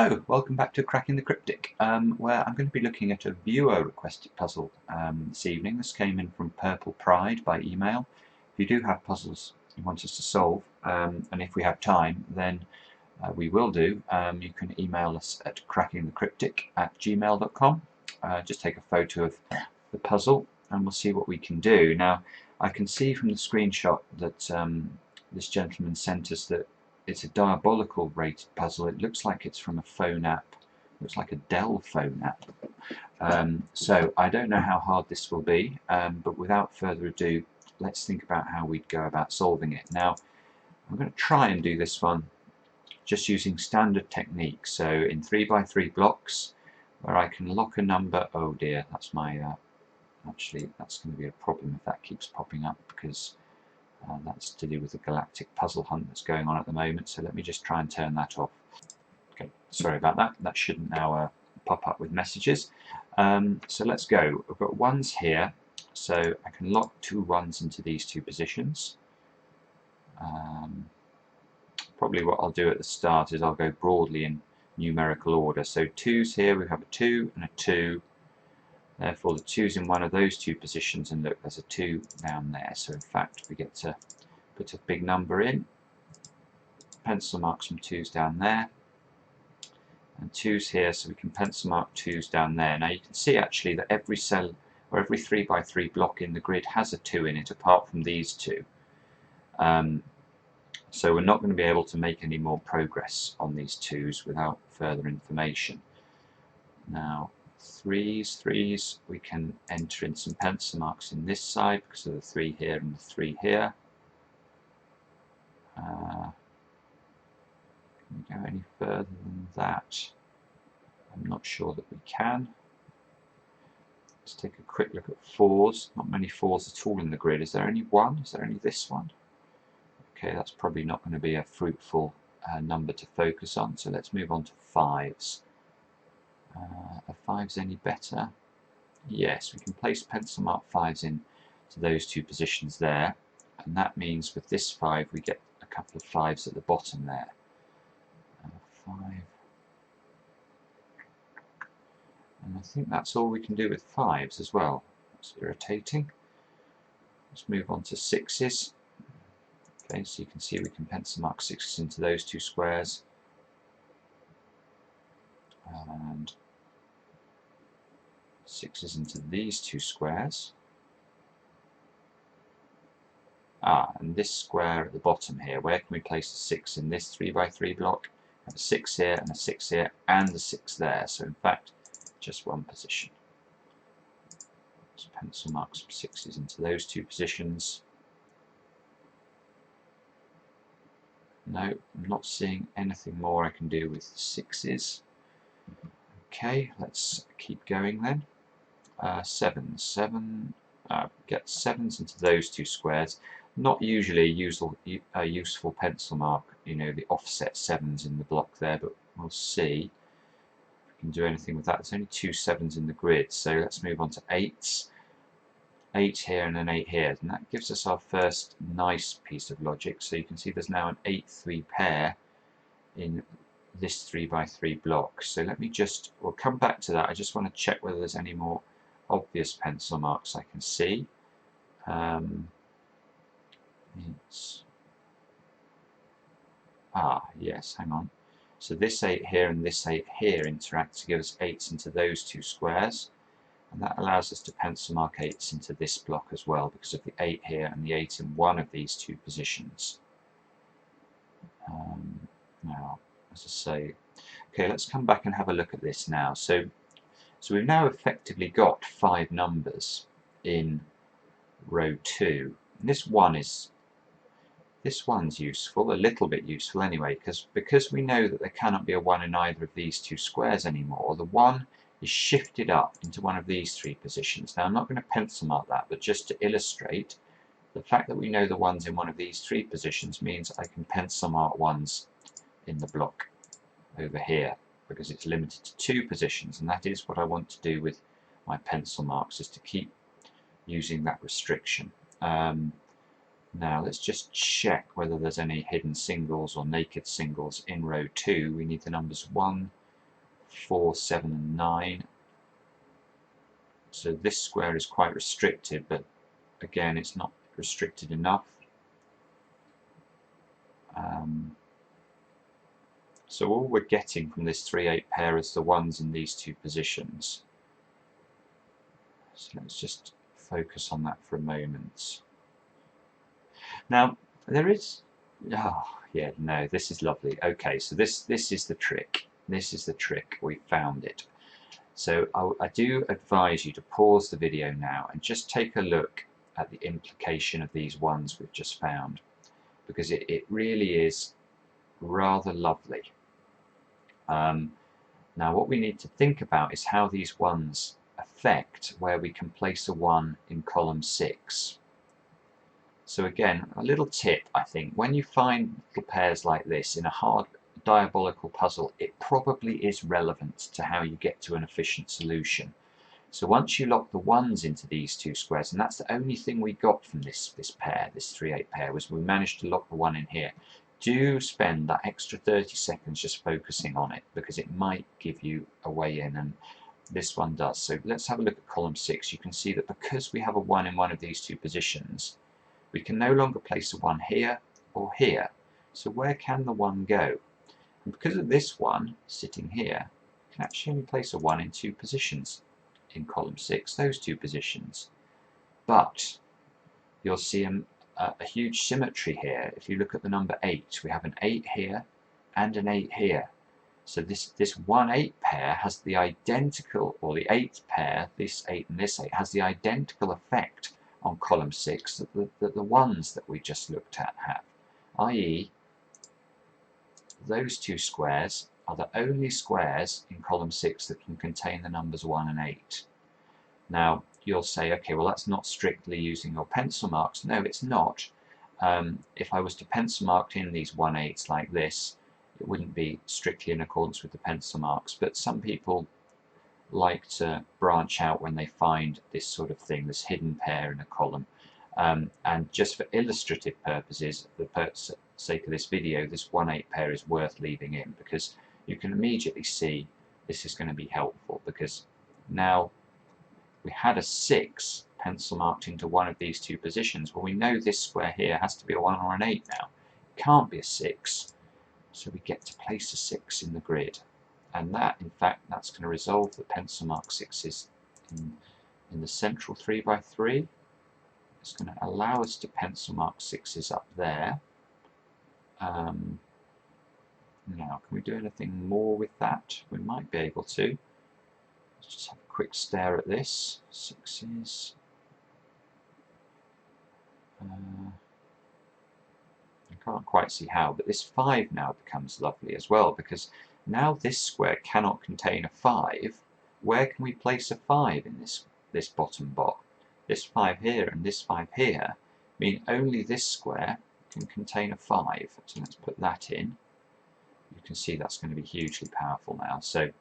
Hello, welcome back to Cracking the Cryptic, where I'm going to be looking at a viewer requested puzzle this evening. This came in from Purple Pride by email. If you do have puzzles you want us to solve, and if we have time, then we will do. You can email us at crackingthecryptic@gmail.com. Just take a photo of the puzzle and we'll see what we can do. Now, I can see from the screenshot that this gentleman sent us that it's a diabolical rated puzzle. It looks like it's from a phone app. It looks like a Dell phone app. So I don't know how hard this will be, but without further ado, let's think about how we'd go about solving it. Now, I'm going to try and do this one just using standard techniques. So in 3x3 blocks, where I can lock a number. Oh dear, that's my actually that's going to be a problem if that keeps popping up, because that's to do with the galactic puzzle hunt that's going on at the moment. So let me just try and turn that off. Okay, sorry about that. That shouldn't now pop up with messages. So let's go. I've got ones here, so I can lock two ones into these two positions. Probably what I'll do at the start is I'll go broadly in numerical order. So twos here, we have a 2 and a 2. Therefore the 2's in one of those two positions, and look, there's a 2 down there. So in fact we get to put a big number in, pencil mark some 2's down there, and 2's here, so we can pencil mark 2's down there. Now you can see actually that every cell or every 3x3 block in the grid has a 2 in it, apart from these two. So we're not going to be able to make any more progress on these 2's without further information. Now, threes, we can enter in some pencil marks in this side because of the 3 here and the 3 here. Can we go any further than that? I'm not sure that we can. Let's take a quick look at 4's. Not many 4's at all in the grid. Is there only one? Is there only this one? Okay, that's probably not going to be a fruitful number to focus on, so let's move on to 5's. Are 5's any better? Yes, we can place pencil mark 5's in to those two positions there, and that means with this 5 we get a couple of 5's at the bottom there. 5, and I think that's all we can do with 5's as well. That's irritating. Let's move on to 6's. Okay, so you can see we can pencil mark 6's into those two squares, and 6's into these two squares. And this square at the bottom here, where can we place a 6 in this 3x3 block? We have a 6 here and a 6 here and a 6 there, so in fact just one position. Let's pencil mark some 6's into those two positions. No, I'm not seeing anything more I can do with 6's. Okay, let's keep going then. 7's. Get 7's into those two squares. Not usually a useful pencil mark, you know, the offset 7's in the block there, but we'll see if we can do anything with that. There's only two 7's in the grid, so let's move on to 8's. 8 here and an 8 here, and that gives us our first nice piece of logic. So you can see there's now an 8-3 pair in this 3x3 block. So let me just, we'll come back to that. I just want to check whether there's any more obvious pencil marks I can see. Yes, hang on. So this 8 here and this 8 here interact to give us 8's into those two squares, and that allows us to pencil mark 8's into this block as well because of the 8 here and the 8 in one of these two positions. Now, as I say, okay, let's come back and have a look at this now. So we've now effectively got 5 numbers in row 2. And this one's useful, a little bit useful anyway, because we know that there cannot be a 1 in either of these two squares anymore. The 1 is shifted up into one of these 3 positions. Now I'm not going to pencil mark that, but just to illustrate, the fact that we know the 1's in one of these 3 positions means I can pencil mark 1's in the block over here, because it's limited to 2 positions, and that is what I want to do with my pencil marks, is to keep using that restriction. Now let's just check whether there's any hidden singles or naked singles in row 2. We need the numbers 1, 4, 7 and 9. So this square is quite restricted, but again it's not restricted enough. So all we're getting from this 3-8 pair is the ones in these two positions. So let's just focus on that for a moment. Now there is, yeah, no, this is lovely. Okay, so this is the trick. This is the trick. We found it. So I do advise you to pause the video now and just take a look at the implication of these ones we've just found, because it really is rather lovely. Now what we need to think about is how these ones affect where we can place a 1 in column 6. So again, a little tip, I think, when you find little pairs like this in a hard diabolical puzzle, it probably is relevant to how you get to an efficient solution. So once you lock the 1s into these two squares, and that's the only thing we got from this pair, this 3-8 pair, was we managed to lock the 1 in here. Do spend that extra 30 seconds just focusing on it, because it might give you a way in, and this one does. So let's have a look at column 6. You can see that because we have a 1 in one of these two positions, we can no longer place a 1 here or here. So where can the 1 go? And because of this one sitting here, we can actually only place a 1 in two positions in column 6, those two positions. But you'll see a huge symmetry here. If you look at the number 8, we have an 8 here and an 8 here. So this 1-8 pair has the identical, or the 8 pair, this 8 and this 8, has the identical effect on column 6 that the ones that we just looked at have. I.e., those two squares are the only squares in column 6 that can contain the numbers 1 and 8. Now you'll say, okay, well that's not strictly using your pencil marks. No, it's not. If I was to pencil mark in these 1-8s like this, it wouldn't be strictly in accordance with the pencil marks, but some people like to branch out when they find this sort of thing, this hidden pair in a column. And just for illustrative purposes, for the sake of this video, this 1-8 pair is worth leaving in, because you can immediately see this is going to be helpful, because now we had a 6 pencil marked into one of these two positions. Well, we know this square here has to be a 1 or an 8 now. It can't be a 6, so we get to place a 6 in the grid. And that, in fact, that's going to resolve the pencil mark 6s in the central 3x3. It's going to allow us to pencil mark 6s up there. Now, can we do anything more with that? We might be able to. Let's just have a quick stare at this. 6s. I can't quite see how, but this 5 now becomes lovely as well, because now this square cannot contain a 5. Where can we place a 5 in this bottom block? This 5 here and this 5 here mean only this square can contain a 5. So let's put that in. You can see that's going to be hugely powerful now. So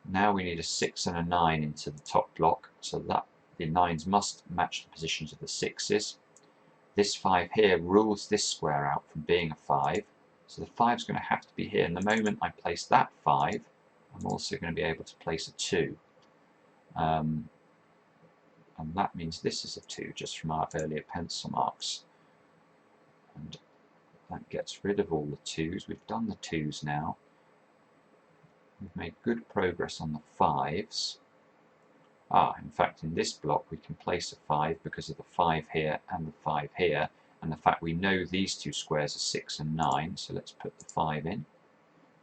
now we need a 6 and a 9 into the top block, so that the 9s must match the positions of the 6s. This 5 here rules this square out from being a 5, so the 5 is going to have to be here. And the moment I place that 5, I'm also going to be able to place a 2. And that means this is a 2, just from our earlier pencil marks. And that gets rid of all the 2s. We've done the 2s now. We've made good progress on the 5s. In fact, in this block we can place a 5 because of the 5 here and the 5 here, and the fact we know these two squares are 6 and 9, so let's put the 5 in.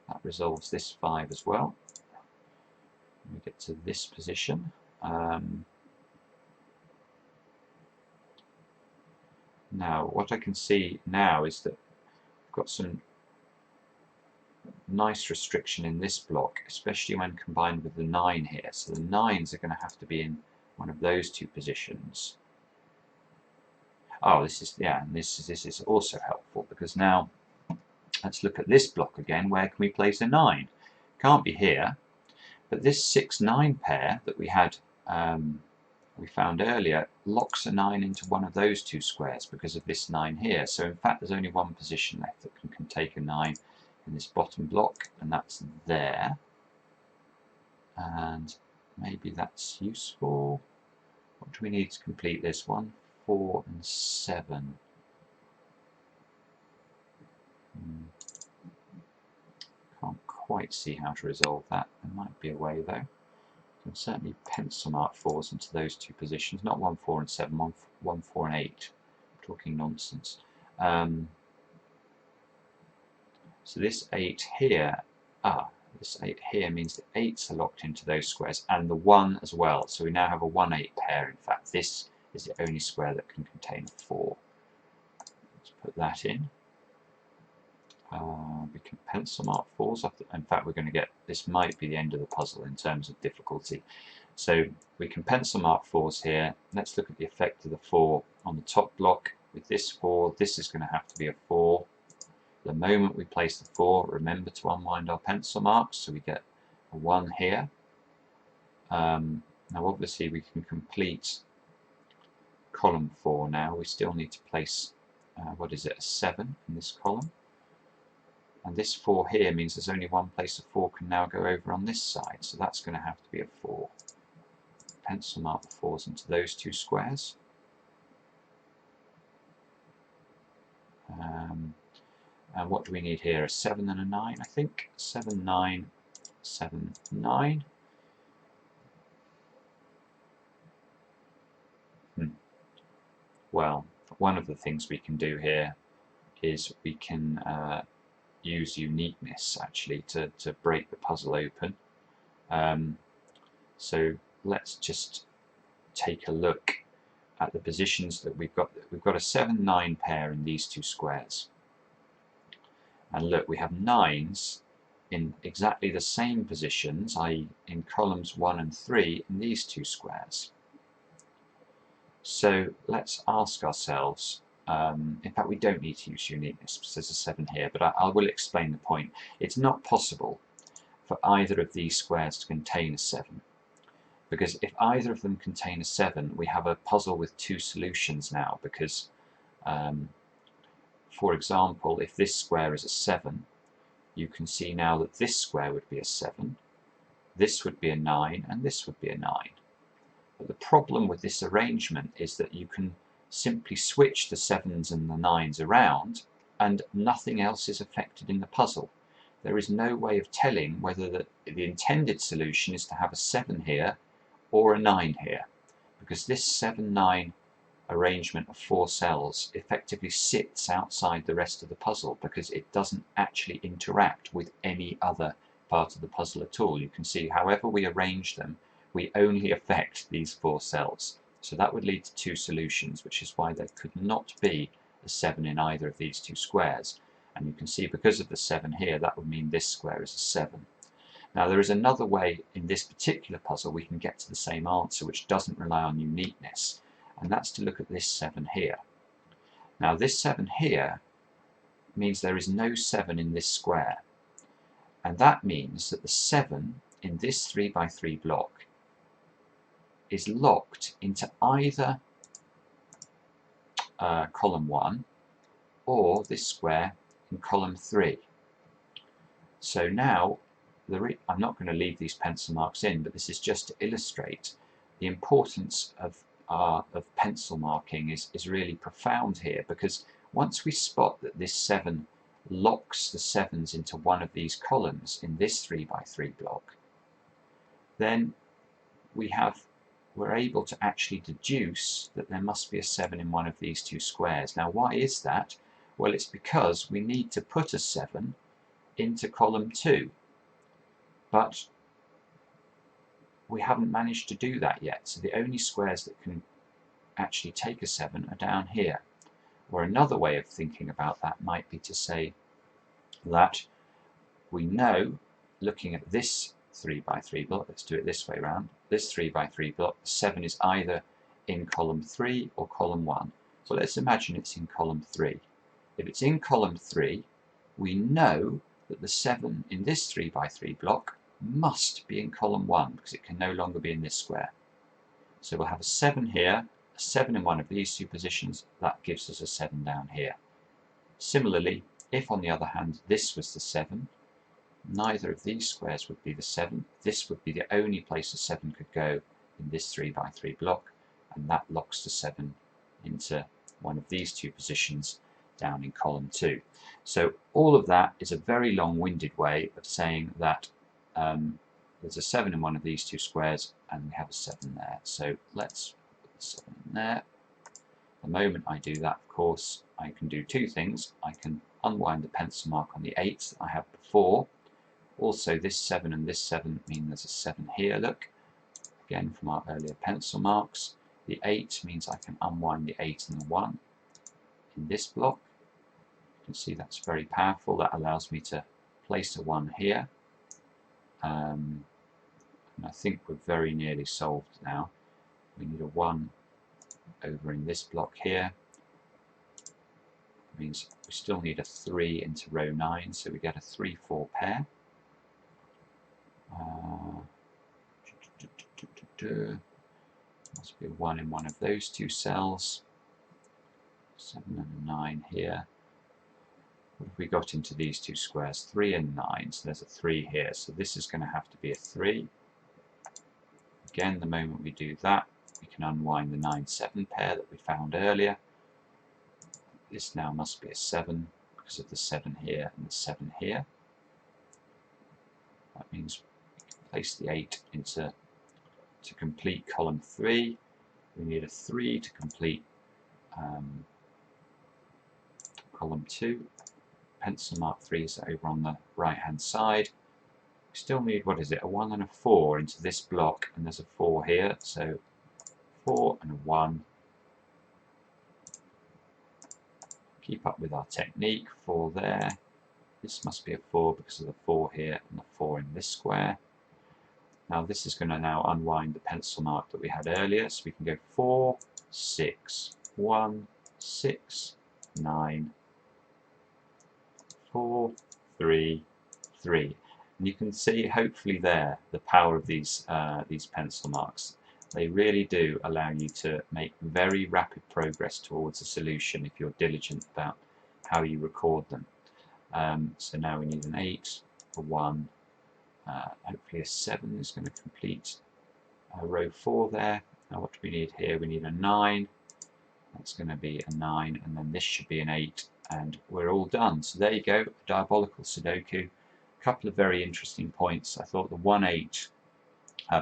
That resolves this 5 as well. We get to this position. Now, what I can see now is that we've got some nice restriction in this block, especially when combined with the 9 here. So the 9s are going to have to be in one of those two positions. This is also helpful, because now let's look at this block again. Where can we place a 9? Can't be here, but this 6-9 pair that we had we found earlier locks a 9 into one of those two squares because of this 9 here. So in fact there's only one position left that can take a 9 in this bottom block, and that's there. and maybe that's useful. What do we need to complete this? 1, 4 and 7. Can't quite see how to resolve that. There might be a way though. You can certainly pencil mark 4s into those two positions. Not 1, 4 and 7, 1, 4 and 8. I'm talking nonsense. So this 8 here, this 8 here means the 8s are locked into those squares, and the 1 as well. So we now have a 1-8 pair. In fact, this is the only square that can contain a 4. Let's put that in. We can pencil mark 4s. In fact, we're going to get, this might be the end of the puzzle in terms of difficulty. So we can pencil mark 4s here. Let's look at the effect of the 4 on the top block. With this 4, this is going to have to be a 4. The moment we place the 4, remember to unwind our pencil marks, so we get a 1 here. Now obviously we can complete column 4 now. We still need to place, what is it, a 7 in this column. And this 4 here means there's only one place a 4 can now go over on this side, so that's going to have to be a 4. Pencil mark the 4s into those two squares. And what do we need here? A 7 and a 9, I think. 7, 9, 7, 9. Well, one of the things we can do here is we can use uniqueness actually to break the puzzle open. So let's just take a look at the positions that we've got. We've got a 7, 9 pair in these two squares. And look, we have 9s in exactly the same positions, i.e. in columns 1 and 3 in these two squares. So let's ask ourselves, in fact we don't need to use uniqueness because there's a 7 here, but I will explain the point. It's not possible for either of these squares to contain a 7, because if either of them contain a 7, we have a puzzle with two solutions now, because for example, if this square is a 7, you can see now that this square would be a 7, this would be a 9, and this would be a 9. But the problem with this arrangement is that you can simply switch the 7s and the 9s around and nothing else is affected in the puzzle. There is no way of telling whether the intended solution is to have a 7 here or a 9 here, because this 7-9 arrangement of 4 cells effectively sits outside the rest of the puzzle because it doesn't actually interact with any other part of the puzzle at all. You can see however we arrange them, we only affect these 4 cells. So that would lead to two solutions, which is why there could not be a 7 in either of these two squares. And you can see because of the 7 here, that would mean this square is a 7. Now there is another way in this particular puzzle we can get to the same answer, which doesn't rely on uniqueness, and that's to look at this 7 here. Now this 7 here means there is no 7 in this square, and that means that the 7 in this 3x3 block is locked into either column 1 or this square in column 3. So now, I'm not going to leave these pencil marks in, but this is just to illustrate the importance of pencil marking is really profound here, because once we spot that this 7 locks the 7s into one of these columns in this 3x3 block, then we're able to actually deduce that there must be a 7 in one of these two squares. Now why is that? Well, it's because we need to put a 7 into column 2, but we haven't managed to do that yet. So the only squares that can actually take a 7 are down here. Or another way of thinking about that might be to say that we know, looking at this 3x3 block, let's do it this way around, this 3x3 block, 7 is either in column 3 or column 1. So let's imagine it's in column 3. If it's in column 3, we know that the 7 in this 3x3 block must be in column 1, because it can no longer be in this square. So we'll have a 7 here, a 7 in one of these two positions, that gives us a 7 down here. Similarly, if on the other hand this was the 7, Neither of these squares would be the 7. This would be the only place a 7 could go in this 3 by 3 block, and that locks the 7 into one of these two positions down in column 2. So all of that is a very long-winded way of saying that there's a 7 in one of these two squares and we have a 7 there. So let's put the 7 in there. The moment I do that, of course, I can do two things. I can unwind the pencil mark on the 8 that I had before. Also, this 7 and this 7 mean there's a 7 here, look. Again, from our earlier pencil marks. The 8 means I can unwind the 8 and the 1 in this block. You can see that's very powerful. That allows me to place a 1 here. And I think we're very nearly solved now. We need a 1 over in this block here. It means we still need a 3 into row 9, so we get a 3-4 pair. Must be a 1 in one of those two cells. 7 and a 9 here. What have we got into these two squares? 3 and 9, so there's a 3 here. So this is going to have to be a 3. Again, the moment we do that, we can unwind the 9-7 pair that we found earlier. This now must be a 7 because of the 7 here and the 7 here. That means we can place the 8 into to complete column 3. We need a 3 to complete column 2. Pencil mark 3 is over on the right hand side. We still need, what is it, a 1 and a 4 into this block, and there's a 4 here, so 4 and a 1. Keep up with our technique, 4 there. This must be a 4 because of the 4 here and the 4 in this square. Now this is going to now unwind the pencil mark that we had earlier, so we can go 4, 6, 1, 6, 9, 4, 3, 3. And you can see hopefully there the power of these pencil marks. They really do allow you to make very rapid progress towards a solution if you're diligent about how you record them. So now we need an 8, a 1, hopefully a 7 is going to complete row 4 there. Now what do we need here? We need a 9. That's going to be a 9, and then this should be an 8, and we're all done. So there you go, Diabolical Sudoku. A couple of very interesting points. I thought the 1-8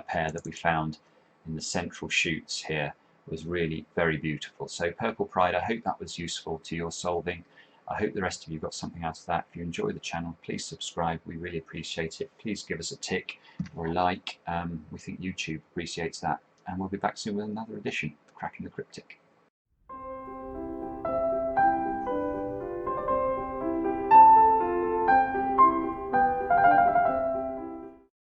pair that we found in the central shoots here was really very beautiful. So Purple Pride, I hope that was useful to your solving. I hope the rest of you got something out of that. If you enjoy the channel, please subscribe. We really appreciate it. Please give us a tick or a like. We think YouTube appreciates that. And we'll be back soon with another edition of Cracking the Cryptic.